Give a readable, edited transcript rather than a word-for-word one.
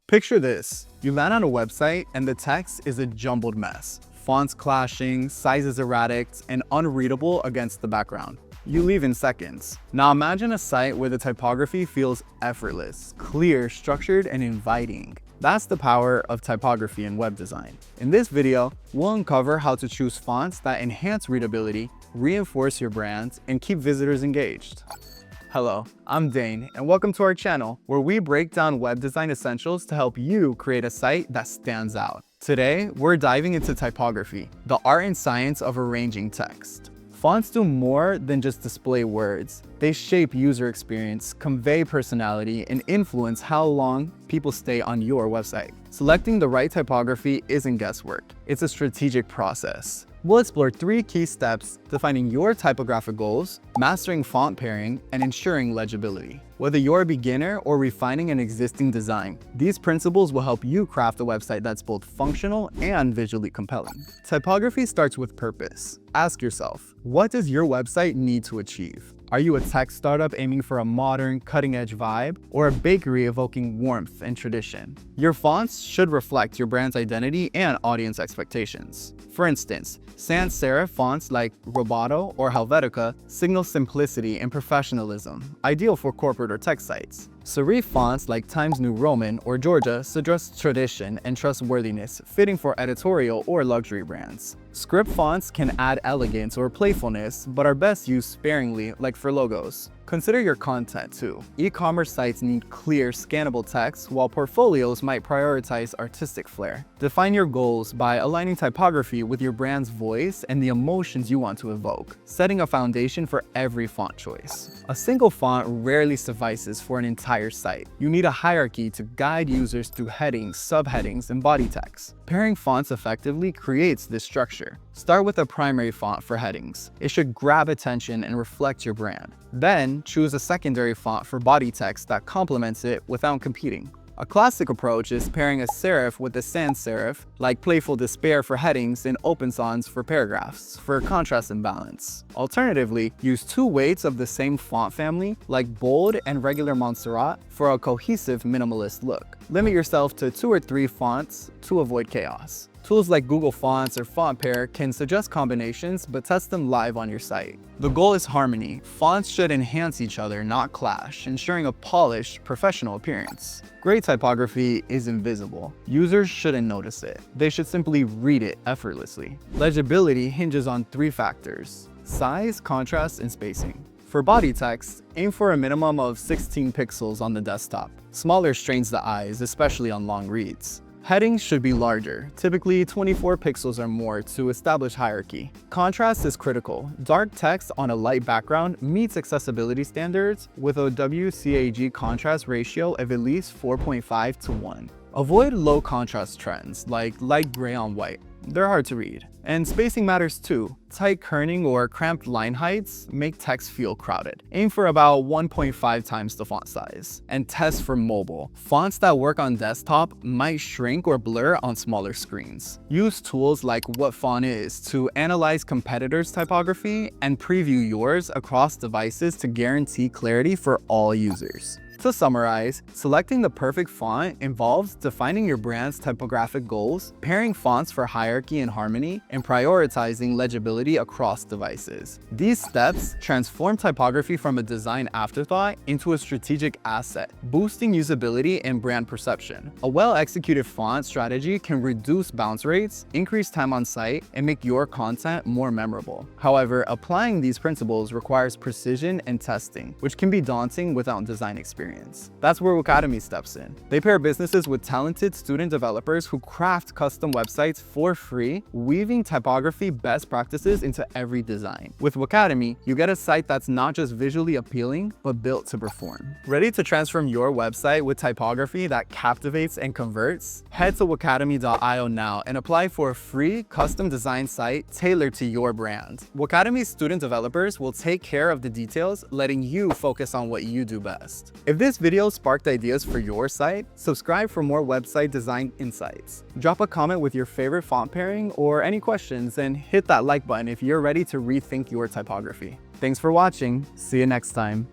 Picture this. You land on a website and the text is a jumbled mess. Fonts clashing, sizes erratic, and unreadable against the background. You leave in seconds. Now imagine a site where the typography feels effortless, clear, structured, and inviting. That's the power of typography in web design. In this video, we'll uncover how to choose fonts that enhance readability, reinforce your brand, and keep visitors engaged. Hello, I'm Dane, and welcome to our channel, where we break down web design essentials to help you create a site that stands out. Today, we're diving into typography, the art and science of arranging text. Fonts do more than just display words. They shape user experience, convey personality, and influence how long people stay on your website. Selecting the right typography isn't guesswork. It's a strategic process. We'll explore 3 key steps: defining your typographic goals, mastering font pairing, and ensuring legibility. Whether you're a beginner or refining an existing design, these principles will help you craft a website that's both functional and visually compelling. Typography starts with purpose. Ask yourself, what does your website need to achieve? Are you a tech startup aiming for a modern, cutting-edge vibe, or a bakery evoking warmth and tradition? Your fonts should reflect your brand's identity and audience expectations. For instance, sans serif fonts like Roboto or Helvetica signal simplicity and professionalism, ideal for corporate or tech sites. Serif fonts like Times New Roman or Georgia suggest tradition and trustworthiness, fitting for editorial or luxury brands. Script fonts can add elegance or playfulness, but are best used sparingly, like for logos. Consider your content too. E-commerce sites need clear, scannable text, while portfolios might prioritize artistic flair. Define your goals by aligning typography with your brand's voice and the emotions you want to evoke, setting a foundation for every font choice. A single font rarely suffices for an entire site. You need a hierarchy to guide users through headings, subheadings, and body text. Pairing fonts effectively creates this structure. Start with a primary font for headings. It should grab attention and reflect your brand. Then, choose a secondary font for body text that complements it without competing. A classic approach is pairing a serif with a sans serif, like Playful Despair for headings and Open Sans for paragraphs, for contrast and balance. Alternatively, use 2 weights of the same font family, like Bold and Regular Montserrat, for a cohesive minimalist look. Limit yourself to 2 or 3 fonts to avoid chaos. Tools like Google Fonts or FontPair can suggest combinations, but test them live on your site. The goal is harmony. Fonts should enhance each other, not clash, ensuring a polished, professional appearance. Great typography is invisible. Users shouldn't notice it. They should simply read it effortlessly. Legibility hinges on 3 factors: size, contrast, and spacing. For body text, aim for a minimum of 16 pixels on the desktop. Smaller strains the eyes, especially on long reads. Headings should be larger, typically 24 pixels or more, to establish hierarchy. Contrast is critical. Dark text on a light background meets accessibility standards with a WCAG contrast ratio of at least 4.5 to 1. Avoid low contrast trends like light gray on white. They're hard to read. And spacing matters too. Tight kerning or cramped line heights make text feel crowded. Aim for about 1.5 times the font size. And test for mobile. Fonts that work on desktop might shrink or blur on smaller screens. Use tools like What Font Is to analyze competitors' typography and preview yours across devices to guarantee clarity for all users. To summarize, selecting the perfect font involves defining your brand's typographic goals, pairing fonts for hierarchy and harmony, and prioritizing legibility across devices. These steps transform typography from a design afterthought into a strategic asset, boosting usability and brand perception. A well-executed font strategy can reduce bounce rates, increase time on site, and make your content more memorable. However, applying these principles requires precision and testing, which can be daunting without design experience. That's where Wacademy steps in. They pair businesses with talented student developers who craft custom websites for free, weaving typography best practices into every design. With Wacademy, you get a site that's not just visually appealing, but built to perform. Ready to transform your website with typography that captivates and converts? Head to wacademy.io now and apply for a free custom design site tailored to your brand. Wacademy's student developers will take care of the details, letting you focus on what you do best. If this video sparked ideas for your site, subscribe for more website design insights. Drop a comment with your favorite font pairing or any questions, and hit that like button if you're ready to rethink your typography. Thanks for watching. See you next time.